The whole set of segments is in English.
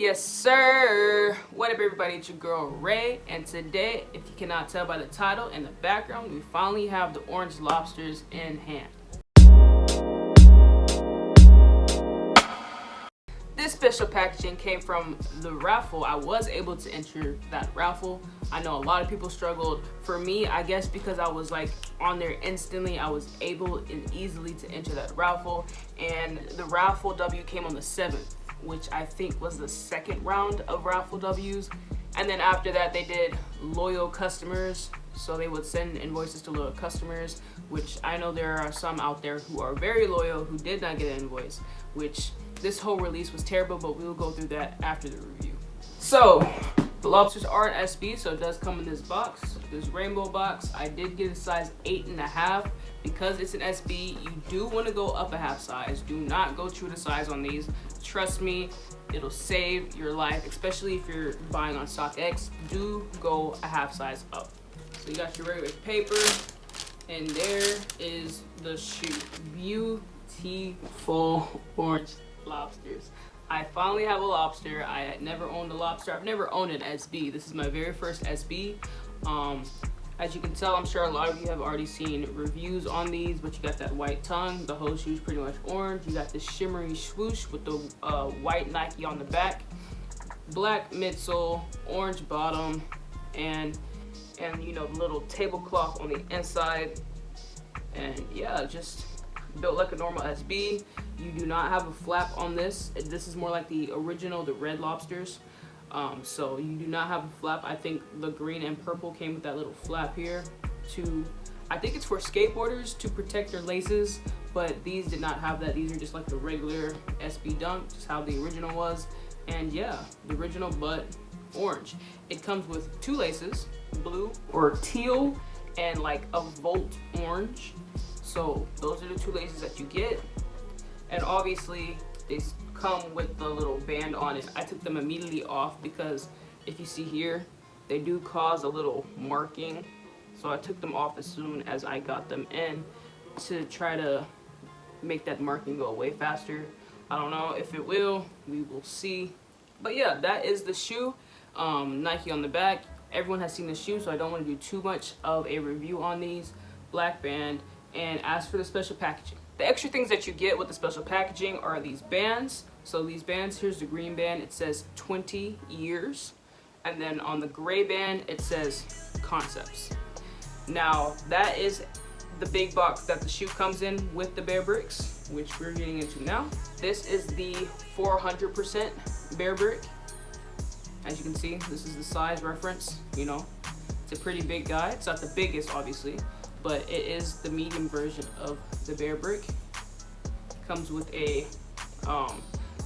Yes, sir. What up, everybody? It's your girl Ray, and today, if you cannot tell by the title and the background, we finally have the Orange Lobsters in hand. This special packaging came from the raffle. I was able to enter that raffle. I know a lot of people struggled. For me, I guess because I was like on there instantly, I was able and easily to enter that raffle. And the raffle W came on the 7th, which I think was the second round of raffle W's. And then after that, they did loyal customers. So they would send invoices to loyal customers, which I know there are some out there who are very loyal who did not get an invoice, which this whole release was terrible, but we will go through that after the review. So the lobsters are an SB, so it does come in this box, this rainbow box. I did get a size 8.5. Because it's an SB, you do want to go up a half size. Do not go true to size on these. Trust me, it'll save your life, especially if you're buying on StockX. Do go a half size up. So you got your regular paper, and there is the shoe. Beautiful orange lobsters. I finally have a lobster. I had never owned a lobster. I've never owned an SB. This is my very first SB. As you can tell, I'm sure a lot of you have already seen reviews on these, but you got that white tongue. The whole shoe is pretty much orange. You got this shimmery swoosh with the white Nike on the back, black midsole, orange bottom, and you know, the little tablecloth on the inside. And yeah, just built like a normal SB. You do not have a flap on this. This is more like the original, the Red Lobsters. So you do not have a flap. I think the green and purple came with that little flap here I think it's for skateboarders to protect their laces, but these did not have that. These are just like the regular SB Dunk, just how the original was. And yeah, the original, but orange. It comes with 2 laces, blue or teal, and like a Volt orange. So those are the 2 laces that you get. And obviously they come with the little band on it. I took them immediately off because if you see here, they do cause a little marking. So I took them off as soon as I got them in to try to make that marking go away faster. I don't know if it will, we will see. But yeah, that is the shoe. Nike on the back. Everyone has seen the shoe, so I don't want to do too much of a review on these. Black band. And as for the special packaging, the extra things that you get with the special packaging are these bands. So these bands, here's the green band, it says 20 years. And then on the gray band, it says concepts. Now, that is the big box that the shoe comes in with the Bear Bricks, which we're getting into now. This is the 400% Bear Brick. As you can see, this is the size reference, you know. It's a pretty big guy. It's not the biggest, obviously, but it is the medium version of the Bear Brick. Comes with a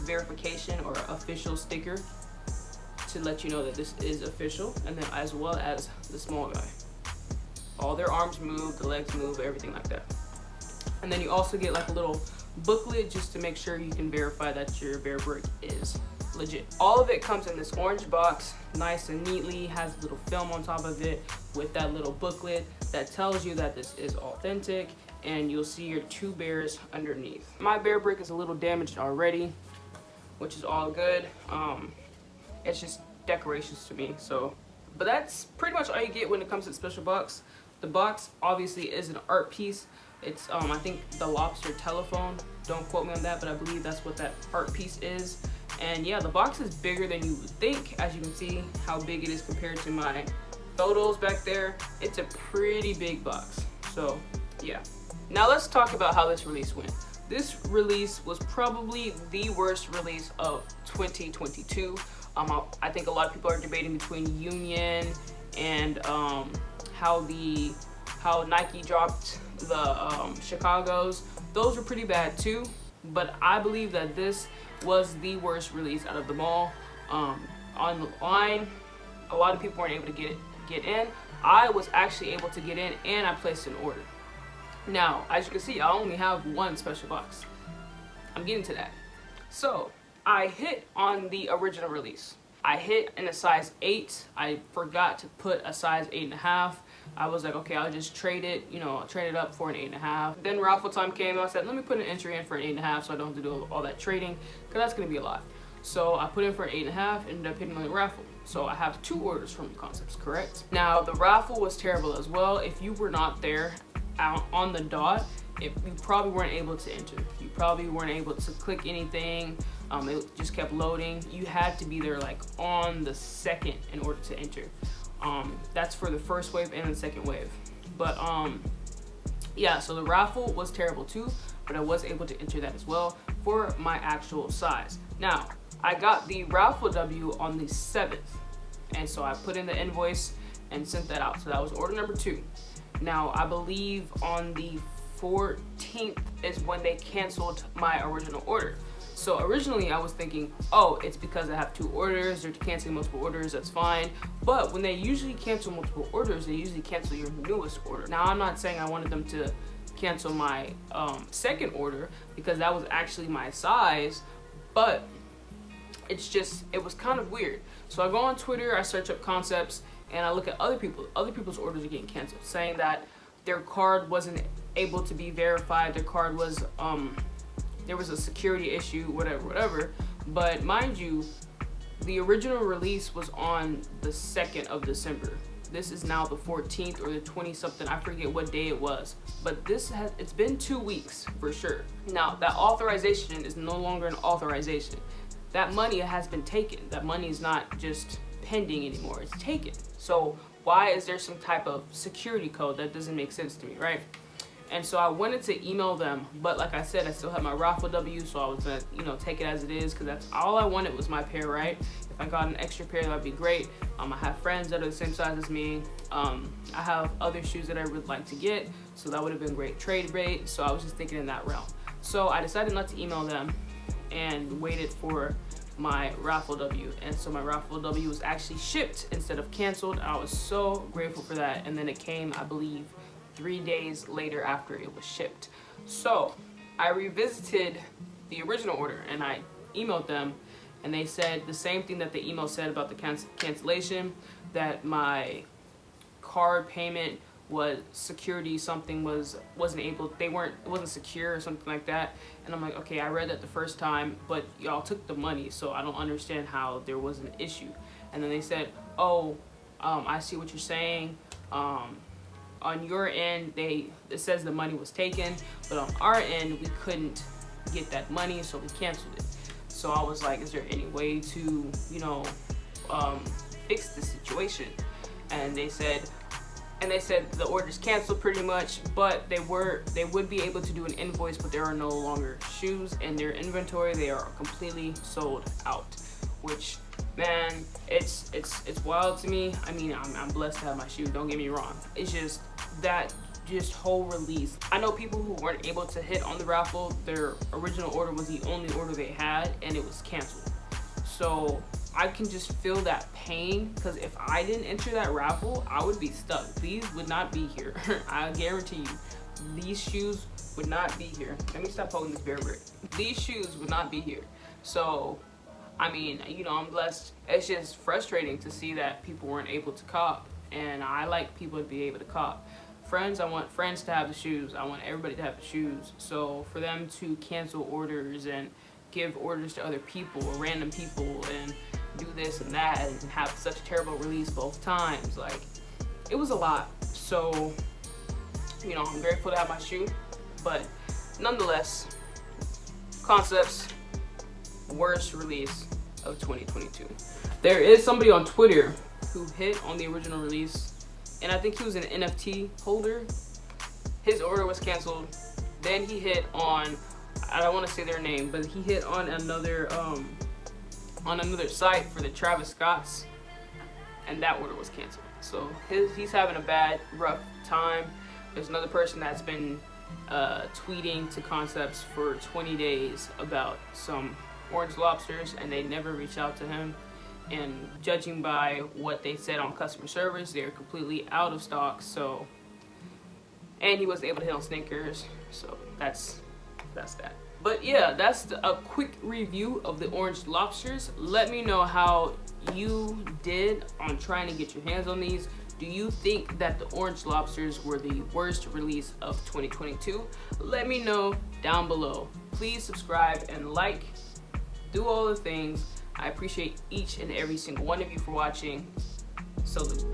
verification or official sticker to let you know that this is official, and then as well as the small guy. All their arms move, the legs move, everything like that. And then you also get like a little booklet just to make sure you can verify that your Bear Brick is legit. All of it comes in this orange box, nice and neatly, has a little film on top of it with that little booklet that tells you that this is authentic, and you'll see your 2 bears underneath. My Bear Brick is a little damaged already, which is all good. It's just decorations to me, so. But that's pretty much all you get when it comes to the special box. The box obviously is an art piece. It's I think the lobster telephone. Don't quote me on that, but I believe that's what that art piece is. And yeah, the box is bigger than you would think. As you can see how big it is compared to my photos back there. It's a pretty big box. So yeah. Now let's talk about how this release went. This release was probably the worst release of 2022. I think a lot of people are debating between Union and how Nike dropped the Chicago's. Those were pretty bad too, but I believe that this was the worst release out of them all. Online, a lot of people weren't able to get in. I was actually able to get in, and I placed an order. Now, as you can see, I only have 1 special box. I'm getting to that. So I hit on the original release. I hit in a size 8. I forgot to put a size 8.5. I was like, okay, I'll just trade it, you know, trade it up for an 8.5. Then raffle time came. I said, let me put an entry in for an 8.5 so I don't have to do all that trading, because that's going to be a lot. So I put in for 8.5, ended up hitting on the raffle. So I have 2 orders from Concepts, correct? Now the raffle was terrible as well. If you were not there out on the dot, you probably weren't able to enter. You probably weren't able to click anything. It just kept loading. You had to be there like on the second in order to enter. That's for the first wave and the second wave. But yeah, so the raffle was terrible too, but I was able to enter that as well for my actual size. Now, I got the raffle W on the 7th, and so I put in the invoice and sent that out. So that was order number 2. Now, I believe on the 14th is when they canceled my original order. So originally I was thinking, oh, it's because I have 2 orders, they're canceling multiple orders, that's fine. But when they usually cancel multiple orders, they usually cancel your newest order. Now, I'm not saying I wanted them to cancel my second order because that was actually my size, but it was kind of weird. So I go on Twitter, I search up Concepts, and I look at other people's orders are getting canceled, saying that their card wasn't able to be verified, their card was there was a security issue, whatever. But mind you, the original release was on the 2nd of December. This is now the 14th or the 20 something, I forget what day it was. But it's been 2 weeks for sure. Now, that authorization is no longer an authorization. That money has been taken. That money is not just pending anymore, it's taken. So why is there some type of security code? That doesn't make sense to me, right? And so I wanted to email them, but like I said, I still have my raffle W, so I was gonna, take it as it is, because that's all I wanted was my pair, right? If I got an extra pair, that'd be great. I have friends that are the same size as me. I have other shoes that I would like to get, so that would have been great trade rate. So I was just thinking in that realm. So I decided not to email them and waited for my raffle W. And so my raffle W was actually shipped instead of canceled. I was so grateful for that. And then it came, I believe, 3 days later after it was shipped. So I revisited the original order and I emailed them, and they said the same thing that the email said about the cancellation, that my card payment was security, something wasn't able, it wasn't secure or something like that. And I'm like, okay, I read that the first time, but y'all took the money, so I don't understand how there was an issue. And then they said, oh, I see what you're saying. On your end, it says the money was taken, but on our end, we couldn't get that money, so we canceled it. So I was like, is there any way to, fix the situation? And they said the order's canceled pretty much, but they would be able to do an invoice, but there are no longer shoes in their inventory. They are completely sold out, which, man, it's wild to me. I mean, I'm blessed to have my shoe, don't get me wrong. It's just that whole release. I know people who weren't able to hit on the raffle, their original order was the only order they had and it was canceled. So I can just feel that pain, because if I didn't enter that raffle, I would be stuck. These would not be here. I guarantee you, these shoes would not be here. Let me stop holding this bear brick. These shoes would not be here. So I mean, I'm blessed. It's just frustrating to see that people weren't able to cop, and I like people to be able to cop. I want friends to have the shoes. I want everybody to have the shoes. So for them to cancel orders and give orders to other people or random people and do this and that and have such a terrible release both times, like, it was a lot. So, I'm grateful to have my shoe, but nonetheless, Concepts, worst release of 2022. There is somebody on Twitter who hit on the original release, and I think he was an NFT holder. His order was canceled. Then he hit on, I don't want to say their name, but he hit on another site for the Travis Scotts, and that order was canceled. So he's having a bad, rough time. There's another person that's been tweeting to Concepts for 20 days about some Orange Lobsters, and they never reached out to him. And judging by what they said on customer service, they're completely out of stock. So, and he was able to hit on Snickers. So that's that. But yeah, that's a quick review of the Orange Lobsters. Let me know how you did on trying to get your hands on these. Do you think that the Orange Lobsters were the worst release of 2022? Let me know down below. Please subscribe and like. Do all the things. I appreciate each and every single one of you for watching. Salute.